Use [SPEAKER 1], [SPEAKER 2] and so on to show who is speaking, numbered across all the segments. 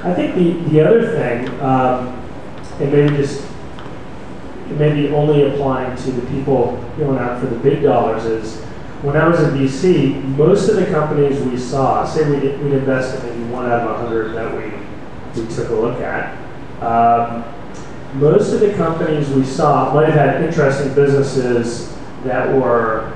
[SPEAKER 1] I think the other thing, and maybe only applying to the people going out for the big dollars, is when I was in VC, most of the companies we saw, say we'd invest in maybe 1 out of 100 that we took a look at, most of the companies we saw might have had interesting businesses that were,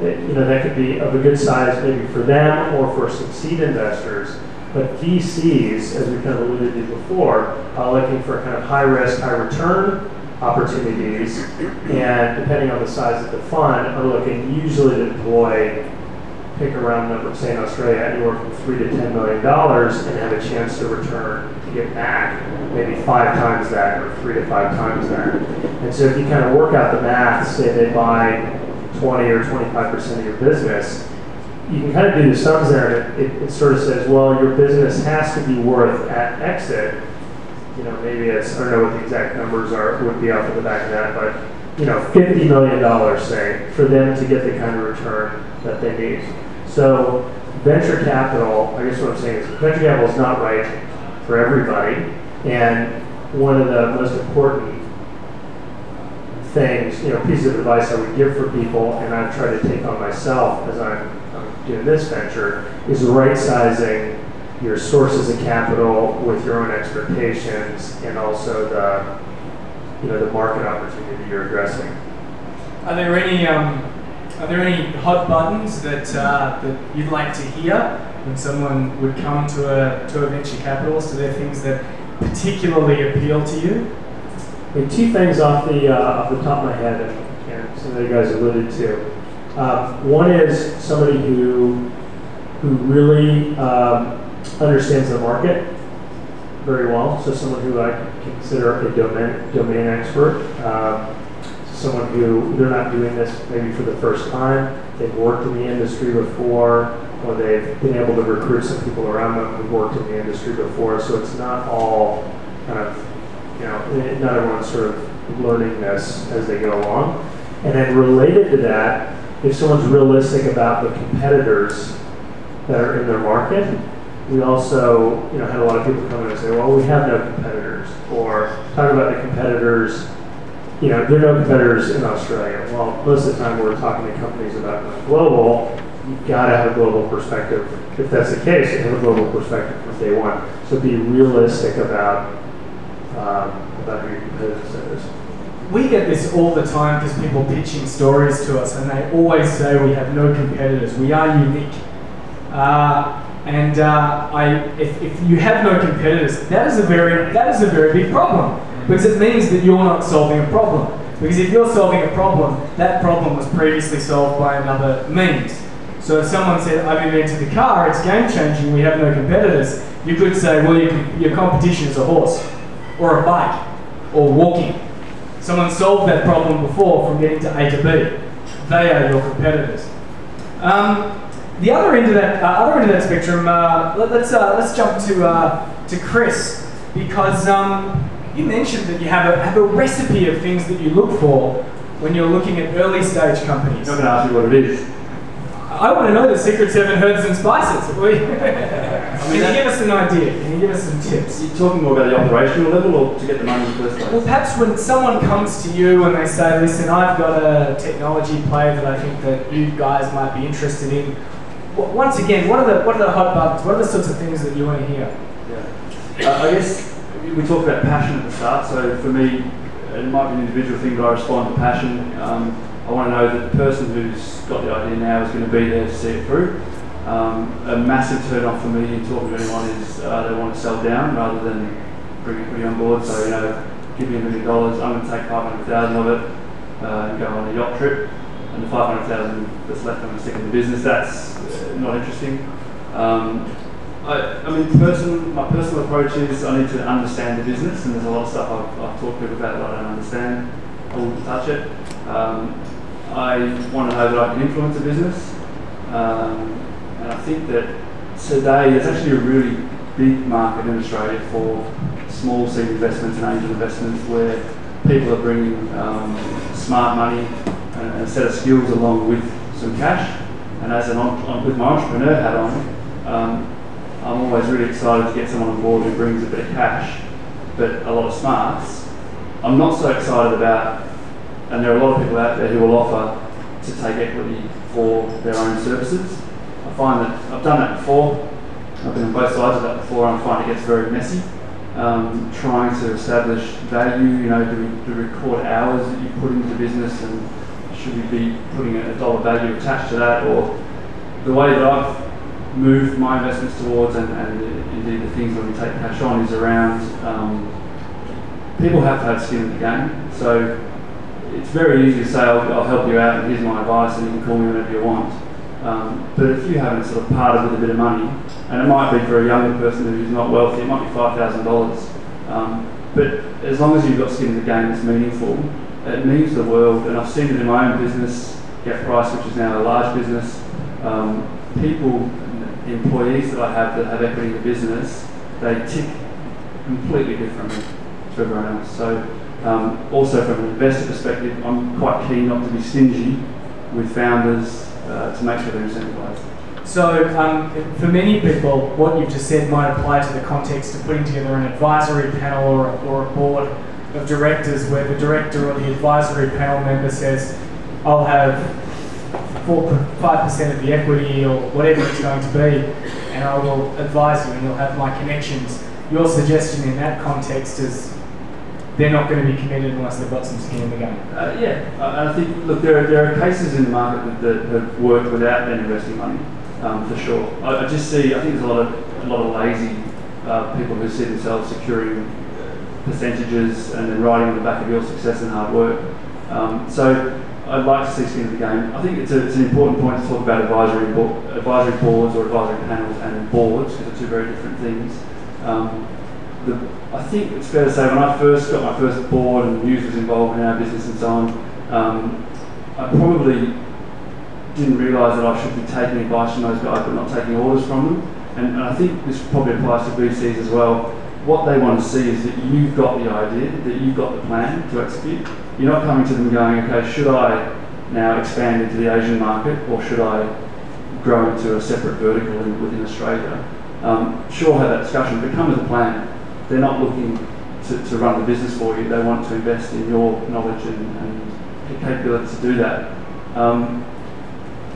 [SPEAKER 1] that could be of a good size maybe for them or for some seed investors. But VCs, as we kind of alluded to before, are looking for kind of high risk, high return opportunities, and depending on the size of the fund, are looking usually to deploy, pick a round number, say in Australia, anywhere from $3 to $10 million, and have a chance to return, to get back maybe 5 times that, or 3 to 5 times that. And so if you kind of work out the math, say they buy 20 or 25% of your business, you can kind of do the sums there, and it sort of says, well, your business has to be worth at exit, maybe it's, I don't know what the exact numbers would be off of the back of that, but, $50 million, say, for them to get the kind of return that they need. So venture capital, I guess what I'm saying is venture capital is not right for everybody, and one of the most important things, pieces of advice I would give for people, and I've tried to take on myself as I'm doing this venture, is right-sizing your sources of capital with your own expectations and also the market opportunity you're addressing.
[SPEAKER 2] Are there any hot buttons that you'd like to hear when someone would come to a venture capitalist? Are there things that particularly appeal to you?
[SPEAKER 1] Two things off the top of my head, and some of you guys alluded to. One is somebody who really understands the market very well. So someone who I consider a domain expert. Someone who, they're not doing this maybe for the first time. They've worked in the industry before, or they've been able to recruit some people around them who've worked in the industry before. So it's not all kind of, not everyone's sort of learning this as they go along. And then related to that, if someone's realistic about the competitors that are in their market, we also had a lot of people come in and say, well, we have no competitors, or talk about the competitors, there are no competitors in Australia. Well, most of the time we're talking to companies about going global. You've got to have a global perspective. If that's the case, you have a global perspective from day one. So be realistic about who your competitive set is.
[SPEAKER 2] We get this all the time because people pitching stories to us, and they always say we have no competitors. We are unique. If you have no competitors, that is a very big problem, because it means that you're not solving a problem. Because if you're solving a problem, that problem was previously solved by another means. So if someone said, I've invented the car, it's game changing, we have no competitors, you could say, well, your competition is a horse, or a bike, or walking. Someone solved that problem before from getting to A to B. They are your competitors. The other end of that spectrum, let's jump to Chris, because you mentioned that you have a recipe of things that you look for when you're looking at early stage companies.
[SPEAKER 3] I'm not going to ask you what it is.
[SPEAKER 2] I want to know the secret 7 herbs and spices. Can you give us an idea? Can you give us some tips?
[SPEAKER 3] You're talking more about the operational level, or to get the money in the first place?
[SPEAKER 2] Well, perhaps when someone comes to you and they say, listen, I've got a technology play that I think that you guys might be interested in. Once again, what are the hot buttons? What are the sorts of things that you want to hear?
[SPEAKER 3] Yeah. I guess we talked about passion at the start. So for me, it might be an individual thing, but I respond to passion. I want to know that the person who's got the idea now is going to be there to see it through. A massive turn off for me in talking to anyone is they want to sell down rather than bring equity on board. So, give me $1 million, I'm going to take 500,000 of it and go on a yacht trip. And the 500,000 that's left, I'm going to stick in the business. That's not interesting. My personal approach is I need to understand the business, and there's a lot of stuff I've talked to people about that I don't understand. I wouldn't touch it. I want to know that I can influence a business, and I think that today there's actually a really big market in Australia for small seed investments and angel investments where people are bringing smart money and a set of skills along with some cash. And as with my entrepreneur hat on, I'm always really excited to get someone on board who brings a bit of cash, but a lot of smarts. I'm not so excited about, and there are a lot of people out there who will offer to take equity for their own services. I find that I've done that before. I've been on both sides of that before, and I find it gets very messy. Trying to establish value, do we record hours that you put into the business, and should we be putting a dollar value attached to that? Or the way that I've moved my investments towards, and indeed the things that we take cash on, is around people have to have skin in the game. So it's very easy to say, I'll help you out and here's my advice and you can call me whenever you want. But if you haven't sort of parted with a bit of money, and it might be for a younger person who's not wealthy, it might be $5,000. But as long as you've got skin in the game that's meaningful, it means the world. And I've seen it in my own business, Get Price, which is now a large business. People, employees that I have that have equity in the business, they tick completely differently to everyone else. So also from an investor perspective, I'm quite keen not to be stingy with founders to make sure they're incentivized.
[SPEAKER 2] So for many people, what you've just said might apply to the context of putting together an advisory panel or a board of directors, where the director or the advisory panel member says, I'll have 5% of the equity or whatever it's going to be, and I will advise you and you'll have my connections. Your suggestion in that context is they're not going to be committed unless they've got some skin in the game.
[SPEAKER 3] I think, look, there are cases in the market that have worked without them investing money, for sure. I just see, I think there's a lot of lazy people who see themselves securing percentages and then riding on the back of your success and hard work. So I'd like to see skin in the game. I think it's an important point to talk about advisory boards or advisory panels and boards, because they're two very different things. I think it's fair to say when I first got my first board and News was involved in our business and so on, I probably didn't realise that I should be taking advice from those guys but not taking orders from them. And I think this probably applies to VCs as well. What they want to see is that you've got the idea, that you've got the plan to execute. You're not coming to them going, okay, should I now expand into the Asian market, or should I grow into a separate vertical within Australia? Sure, have that discussion, but come with a plan. They're not looking to run the business for you. They want to invest in your knowledge and the capability to do that. And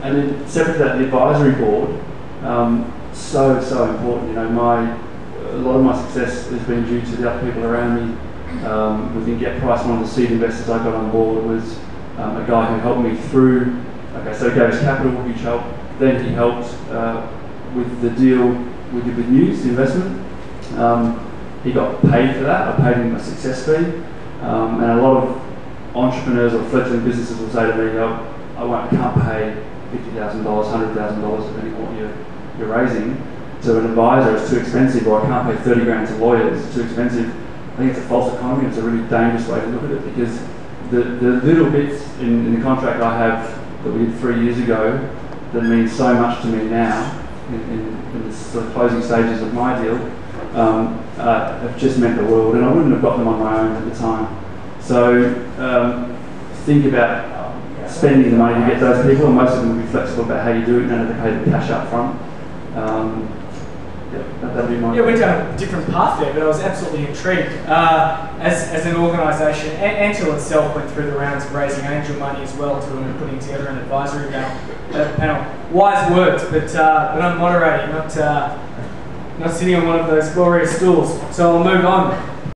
[SPEAKER 3] then separate to that, the advisory board, so important. A lot of my success has been due to the other people around me. Within Get Price, one of the seed investors I got on board was a guy who helped me through. Okay, so he gave us capital, huge help. Then he helped with the deal we did with News, the investment. He got paid for that. I paid him a success fee. And a lot of entrepreneurs or fledgling businesses will say to me, I can't pay $50,000, $100,000, depending on what you're raising. To an advisor, it's too expensive, or I can't pay 30 grand to lawyers, it's too expensive. I think it's a false economy. It's a really dangerous way to look at it, because the little bits in the contract I have that we did 3 years ago that means so much to me now in the sort of closing stages of my deal have just meant the world, and I wouldn't have got them on my own at the time. So think about spending the money to get those people, and most of them will be flexible about how you do it. None of them pay the cash up front. That'd be my...
[SPEAKER 2] Yeah, we went down a different path there, but I was absolutely intrigued. As an organisation, Antil itself went through the rounds of raising angel money as well, to putting together an advisory panel. Wise words, but I'm moderating, not sitting on one of those glorious stools. So I'll move on.